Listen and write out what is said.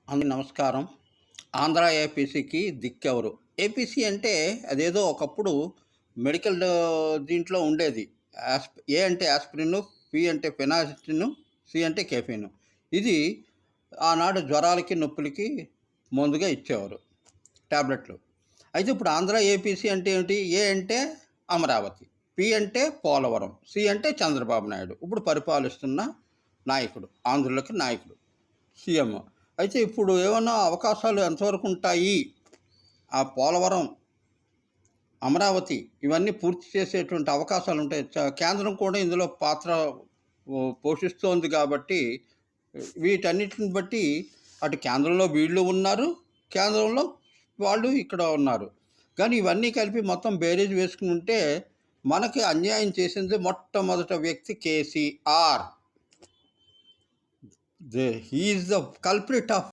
అందరికీ నమస్కారం. ఆంధ్ర ఏపీసీకి దిక్కెవరు? ఏపీసీ అంటే అదేదో ఒకప్పుడు మెడికల్ దీంట్లో ఉండేది. ఏ అంటే యాస్పిరిన్, పి అంటే ఫెనాసిటిన్, సి అంటే కెఫిన్. ఇది ఆనాడు జ్వరాలకి, నొప్పులకి మందుగా ఇచ్చేవారు టాబ్లెట్లు. అయితే ఇప్పుడు ఆంధ్ర ఏపీసీ అంటే ఏమిటి? ఏ అంటే అమరావతి, పి అంటే పోలవరం, సి అంటే చంద్రబాబు నాయుడు. ఇప్పుడు పరిపాలిస్తున్న నాయకుడు, ఆంధ్రులకి నాయకుడు. సీఎం. అయితే ఇప్పుడు ఏమన్నా అవకాశాలు ఎంతవరకు ఉంటాయి? ఆ పోలవరం, అమరావతి ఇవన్నీ పూర్తి చేసేటువంటి అవకాశాలుంటాయి. కేంద్రం కూడా ఇందులో పాత్ర పోషిస్తోంది కాబట్టి, వీటన్నిటిని బట్టి అటు కేంద్రంలో వీళ్ళు ఉన్నారు, కేంద్రంలో వాళ్ళు ఇక్కడ ఉన్నారు. కానీ ఇవన్నీ కలిపి మొత్తం బేరీజ్ వేసుకుంటే, మనకి అన్యాయం చేసింది మొట్టమొదట వ్యక్తి KCR. He is the culprit of